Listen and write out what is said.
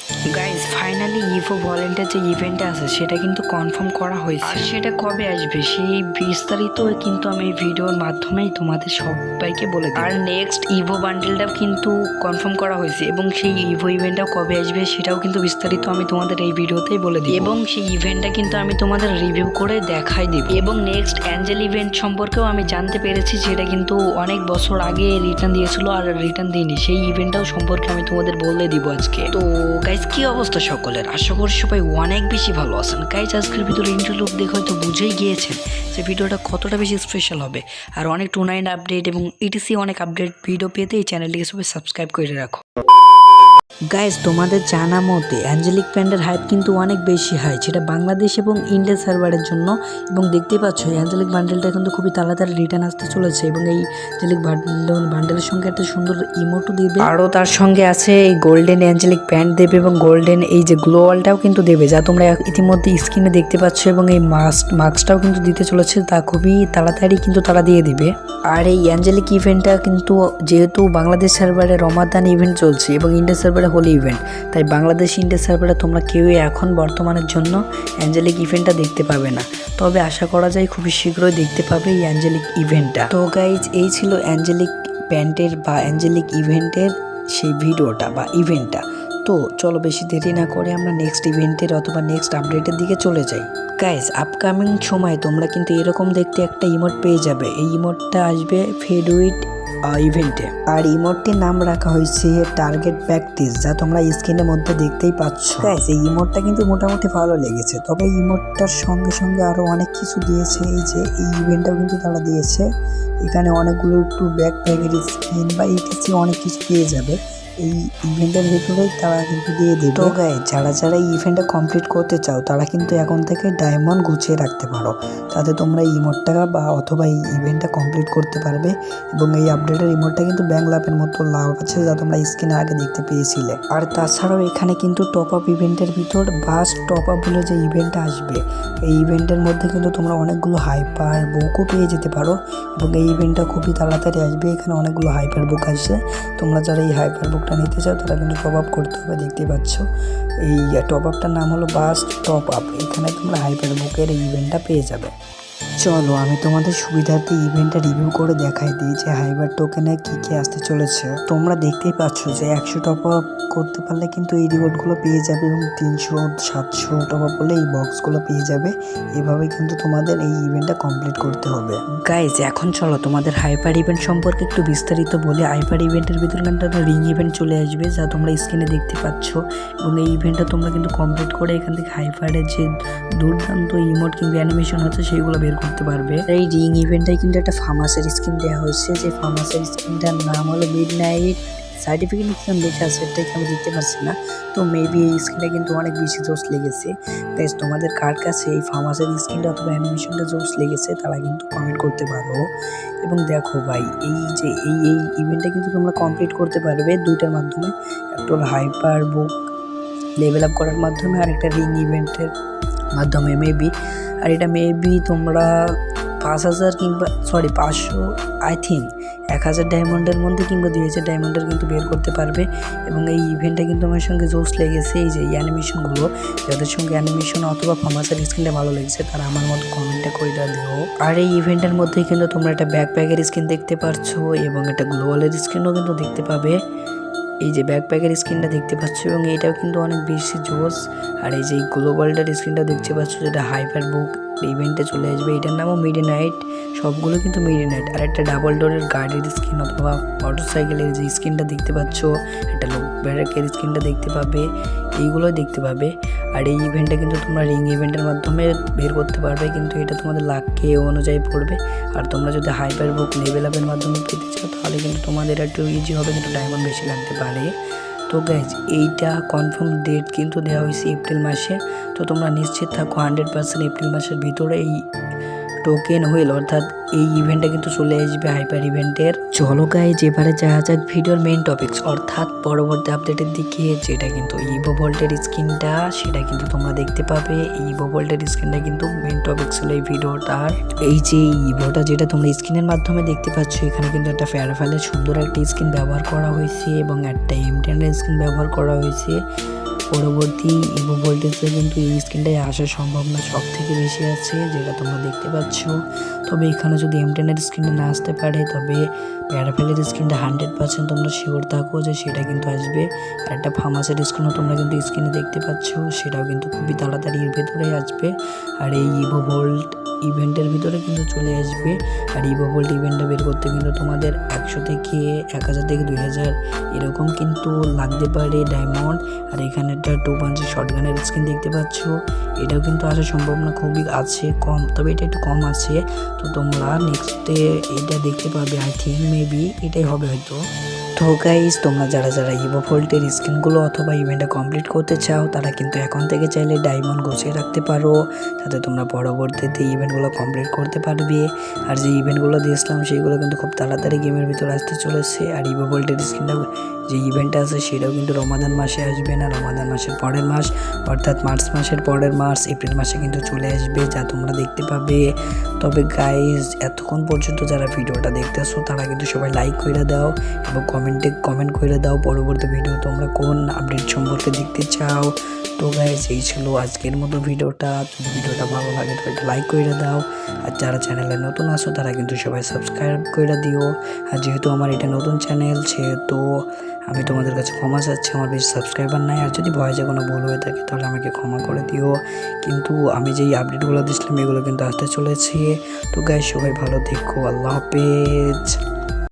Guys finally Ivo ভলেন্টের যে event আছে সেটা কিন্তু কনফার্ম করা হয়েছে, আর সেটা কবে আসবে সেই বিস্তারিত কিন্তু আমি এই ভিডিওর মাধ্যমেই তোমাদের সবাইকে বলে দিই। আর নেক্সট ইভো বান্ডেলটাও কিন্তু কনফার্ম করা হয়েছে এবং সেই ইভো ইভেন্টটাও কবে আসবে সেটাও কিন্তু বিস্তারিত আমি তোমাদের এই ভিডিওতেই বলে দিই, এবং সেই ইভেন্টটা কিন্তু আমি তোমাদের রিভিউ করে দেখাই দিব। এবং নেক্সট অ্যাঞ্জেল ইভেন্ট সম্পর্কেও আমি জানতে পেরেছি যেটা কিন্তু অনেক বছর আগে রিটার্ন দিয়েছিল আর রিটার্ন দিইনি, সেই ইভেন্টটাও সম্পর্কে আমি তোমাদের বলে দিব আজকে। তো গাইজ কি অবস্থা সকলের, আশা করি সবাই অনেক বেশি ভালো আছেন। গাইজ আজকের ভিতরে ইন্ট্রো লুক দেখে হয়তো বুঝেই গিয়েছেন যে ভিডিওটা কতটা বেশি স্পেশাল হবে, আর অনেক টুর্নামেন্ট আপডেট এবং ইটিসি অনেক আপডেট ভিডিও পেতে এই চ্যানেলটিকে সবাই সাবস্ক্রাইব করে রাখো। গাইজ তোমাদের জানা মতে অ্যাঞ্জেলিক প্যান্ডের হাইপ কিন্তু অনেক বেশি হাই, যেটা বাংলাদেশ এবং ইন্ডিয়া সার্ভারের জন্য। এবং দেখতেই পাচ্ছ এই অ্যাঞ্জেলিক বান্ডেলটা কিন্তু খুবই তাড়াতাড়ি রিটার্ন আসতে চলেছে, এবং এই অ্যাঞ্জেলিক বান্ডেলের সঙ্গে একটা সুন্দর ইমোটও দিবে, আরও তার সঙ্গে আছে এই গোল্ডেন অ্যাঞ্জেলিক প্যান্ট দেবে এবং গোল্ডেন এই যে গ্লোয়ালটাও কিন্তু দেবে, যা তোমরা ইতিমধ্যে স্ক্রিনে দেখতে পাচ্ছ। এবং এই মাস্কটাও কিন্তু দিতে চলেছে, তা খুবই তাড়াতাড়ি কিন্তু তারা দিয়ে দিবে। আর এই অ্যাঞ্জেলিক ইভেন্টটা কিন্তু যেহেতু বাংলাদেশ সার্ভারে রমাদান ইভেন্ট চলছে এবং ইন্ডিয়া সার্ভারে হোলি ইভেন্ট, তাই বাংলাদেশ ইন্ডিয়া সার্ভারে তোমরা কেউই এখন বর্তমানের জন্য অ্যাঞ্জেলিক ইভেন্টটা দেখতে পাবে না, তবে আশা করা যায় খুবই শীঘ্রই দেখতে পাবে এই অ্যাঞ্জেলিক ইভেন্টটা। তো গাইজ এই ছিল অ্যাঞ্জেলিক প্যান্টের বা অ্যাঞ্জেলিক ইভেন্টের সেই ভিডিওটা বা ইভেন্টটা। তো চলো বেশি দেরি না করে আমরা নেক্সট ইভেন্টের অথবা নেক্সট আপডেটের দিকে চলে যাই। গাইজ আপকামিং সময় তোমরা কিন্তু এরকম দেখতে একটা ইমোট পেয়ে যাবে, এই ইমোটটা আসবে ফেডউইট ইভেন্টে, আর ইমোটটির নাম রাখা হয়েছে টার্গেট প্র্যাকটিস, যা তোমরা স্ক্রিনের মধ্যে দেখতেই পাচ্ছ। গাইজ এই ইমোটটা কিন্তু মোটামুটি ভালো লেগেছে, তবে ইমোটটার সঙ্গে সঙ্গে আরও অনেক কিছু দিয়েছে। এই যে এই ইভেন্টটাও কিন্তু তারা দিয়েছে, এখানে অনেকগুলো একটু ব্যাকপ্যাকের স্কিন বা ইটিসি অনেক কিছু পেয়ে যাবে এই ইভেন্টের ভিতরেই তারা কিন্তু দিয়ে দেবে। তো গাইজ যারা যারা এই ইভেন্টটা কমপ্লিট করতে চাও তারা কিন্তু এখন থেকে ডায়মন্ড গুছিয়ে রাখতে পারো, তাতে তোমরা ইমোটটা বা অথবা এই ইভেন্টটা কমপ্লিট করতে পারবে। এবং এই আপডেটের ইমোটটা কিন্তু ব্যাংক লাভের মতো লাভ আছে, যা তোমরা স্ক্রিনে আগে দেখতে পেয়েছিলে। আর তাছাড়াও এখানে কিন্তু টপ আপ ইভেন্টের ভিতর বাস টপ আপ বলে যে ইভেন্টটা আসবে, এই ইভেন্টের মধ্যে কিন্তু তোমরা অনেকগুলো হাইপার বুকও পেয়ে যেতে পারো, এবং এই ইভেন্টটা খুবই তাড়াতাড়ি আসবে। এখানে অনেকগুলো হাইপার বুক আসছে, তোমরা যারা এই হাইপার বুকটা নিতে চাও তারা কিন্তু টপ আপ করতে হবে। দেখতেই পাচ্ছ এই টপ আপটার নাম হলো বাস টপ আপ, এখানে তোমরা হাইপার বুকের এই ইভেন্টটা পেয়ে যাবে। চলো আমি তোমাদের সুবিধার্থে ইভেন্টটা রিভিউ করে দেখাই দিই যে হাইপার টোকেনে কি কি আসতে চলেছে। তোমরা দেখতেই পাচ্ছ যে 100 টপ আপ করতে পারলে কিন্তু এই রিওয়ার্ডগুলো পেয়ে যাবে, এবং 300 700 টপ আপ করলে এই বক্সগুলো পেয়ে যাবে। এভাবে কিন্তু তোমাদের এই ইভেন্টটা কমপ্লিট করতে হবে। গাইজ এখন চলো তোমাদের হাইপার ইভেন্ট সম্পর্কে একটু বিস্তারিত বলে। হাইপার ইভেন্টের ভিতরে কিন্তু একটা রিং ইভেন্ট চলে আসবে, যা তোমরা স্ক্রিনে দেখতে পাচ্ছ, এবং এই ইভেন্টটা তোমরা কিন্তু কমপ্লিট করে এখান থেকে হাইপারের যে দুর্দান্ত ইমোট কিংবা অ্যানিমেশন আছে সেইগুলো বের করতে পারবে। এই রিং ইভেন্টটাই কিন্তু একটা ফার্মাসের স্কিন দেওয়া হয়েছে, যে ফার্মাসের স্কিনটার নাম হলো মিডনাইট সার্টিফিকেশন লেখা আছে, এটাকে আমি দিতে পারছি না। তো মেবি এই স্কিনটা কিন্তু অনেক বেশি জোস লেগেছে। গাইস তোমাদের কার কাছে এই ফার্মাসের স্কিনটা অথবা অ্যানিমেশনটা জোস লেগেছে তারা কিন্তু কমেন্ট করতে পারো। এবং দেখো ভাই এই যে এই ইভেন্টটা কিন্তু তোমরা কমপ্লিট করতে পারবে দুইটার মাধ্যমে, একটা হলো হাইপার বুক লেভেল আপ করার মাধ্যমে, আর একটা রিং ইভেন্টের মাধ্যমে মেবি। আর এটা মেবি তোমরা 5000 কিংবা 500 আই থিঙ্ক 1000 ডায়মন্ডের মধ্যে কিংবা 2000 ডায়মন্ডের কিন্তু বের করতে পারবে। এবং এই ইভেন্টটা কিন্তু আমার সঙ্গে জোস লেগেছে, এই যে অ্যানিমেশনগুলো, যাদের সঙ্গে অ্যানিমেশন অথবা ফার্মাসের স্কিনটা ভালো লেগেছে তারা আমার মতো কমেন্টটা করে দিও। আর এই ইভেন্টের মধ্যেই কিন্তু তোমরা একটা ব্যাকপ্যাকের স্কিন দেখতে পাচ্ছ এবং একটা গ্লোবালের স্কিনও কিন্তু দেখতে পাবে। এই যে ব্যাকপ্যাকের স্ক্রিনটা দেখতে পাচ্ছ এবং এটাও কিন্তু অনেক বেশি জোস। আর এই যে গ্লোবালটার স্ক্রিনটা দেখতে পাচ্ছ যেটা হাইপার বুক ইভেন্টে চলে আসবে, এটার নামও মিডনাইট, সবগুলো কিন্তু মিডনাইট। আর একটা ডাবল ডোরের গাড়ির স্ক্রিন অথবা মোটরসাইকেলের যে স্ক্রিনটা দেখতে পাচ্ছ, একটা লোক ব্যারাকের স্ক্রিনটা দেখতে পাবে, এইগুলো দেখতে পাবে। আর এই ইভেন্টটা কিন্তু তোমরা রিং ইভেন্টের মাধ্যমে বের করতে পারবে, কিন্তু এটা তোমাদের লাককে অনুযায়ী পড়বে। আর তোমরা যদি হাইপার বুক লেভেল আপের মাধ্যমে পেতে চাও তাহলে কিন্তু তোমাদের একটু ইজি হবে, কিন্তু ডায়মন্ড বেশি লাগতে পারে। তো গাইজ এইটা কনফার্ম ডেট কিন্তু দেওয়া হয়েছে এপ্রিল মাসে, তো তোমরা নিশ্চিত থাকো 100% এপ্রিল মাসের ভিতরে এই টোকেন হুইল অর্থাৎ এই ইভেন্টটা কিন্তু চলে আসবে হাইপার ইভেন্টের। চলো গাইজ এবারে যাওয়া যাক ভিডিওর মেইন টপিকস অর্থাৎ পরবর্তী আপডেটের দিকে, যেটা কিন্তু ইভো ভল্টের স্ক্রিনটা সেটা কিন্তু তোমরা দেখতে পাবে। ইভো ভল্টের স্ক্রিনটা কিন্তু মেইন টপিক ছিল এই ভিডিওটার। এই যে ইভোটা যেটা তোমরা স্ক্রিনের মাধ্যমে দেখতে পাচ্ছ, এখানে কিন্তু একটা ফেয়ারফেলের সুন্দর একটা স্ক্রিন ব্যবহার করা হয়েছে এবং একটা M10 এর স্ক্রিন ব্যবহার করা হয়েছে। পরবর্তী ইভো ভোল্টেজে কিন্তু এই স্কিনটাই আসার সম্ভাবনা সব থেকে বেশি আছে, যেটা তোমরা দেখতে পাচ্ছ। তবে এখানে যদি M10-এর স্কিনটা না আসতে পারে, তবে প্যারাফেলের স্কিনটা 100% তোমরা শিওর থাকো যে সেটা কিন্তু আসবে। আর একটা ফার্মাসের স্কিনও তোমরা কিন্তু স্ক্রিনে দেখতে পাচ্ছ, সেটাও কিন্তু খুবই তাড়াতাড়ি এর ভেতরেই আসবে। আর এই ইভো ভোল্ট ইভেন্টের ভিতরে কিন্তু চলে আসবে। আর ইভো ভোল্ট ইভেন্টটা বের করতে কিন্তু তোমাদের 100 থেকে 1000 থেকে 2000 এরকম কিন্তু লাগতে পারে ডায়মন্ড। আর এখানে একটা 2 পাঞ্চের শটগানের স্কিন দেখতে পাচ্ছ, এটাও কিন্তু আসার সম্ভাবনা খুবই আছে, কম, তবে এটা একটু কম আছে। তো তোমরা নেক্সটে এটা দেখতে পাবে, আই থিঙ্ক মেবি এটাই হবে হয়তো। তো গাইস, তোমরা যারা যারা ইভো ভোল্টের স্কিনগুলো অথবা ইভেন্টটা কমপ্লিট করতে চাও, তারা কিন্তু এখন থেকে চাইলে ডায়মন্ড গুছিয়ে রাখতে পারো, যাতে তোমরা পরবর্তীতে ইভেন্টগুলো কমপ্লিট করতে পারবে। আর যে ইভেন্টগুলো দিয়েছিলাম সেইগুলো কিন্তু খুব তাড়াতাড়ি গেমের ভিতর আসতে চলেছে। আর ইভো ভোল্টের স্কিনটা যে ইভেন্টটা আছে সেটাও কিন্তু রমাদান মাসে আসবে না, রমাদান মাসের পরের মাস, অর্থাৎ মার্চ মাসের পরের মাস, এপ্রিল মাসে কিন্তু চলে আসবে, যা তোমরা দেখতে পাবে। তবে গাইস, এতক্ষণ পর্যন্ত যারা ভিডিওটা দেখতেছো তারা কিন্তু সবাই লাইক করে দাও এবং কমেন্ট করে দাও পরবর্তী ভিডিও তোমরা কোন আপডেট সম্পর্কে দেখতে চাও। তো গাইস, এই ছিল আজকের মতো ভিডিওটা। যদি ভিডিওটা ভালো লাগে তো একটা লাইক করে দাও। আর যারা চ্যানেলে নতুন আসো তারা কিন্তু সবাই সাবস্ক্রাইব করে দিও। আর যেহেতু আমার এটা নতুন চ্যানেল, সেহেতু আমি তোমাদের কাছে ক্ষমা চাচ্ছি, আমার বেশি সাবস্ক্রাইবার নাই। আর যদি ভয়েসে কোনো ভুল হয়ে থাকে তাহলে আমাকে ক্ষমা করে দিও। কিন্তু আমি যেই আপডেটগুলো দিচ্ছিলাম এগুলো কিন্তু আসতে চলেছে। তো গাইস, সবাই ভালো থেকো, আল্লাহ হাফেজ।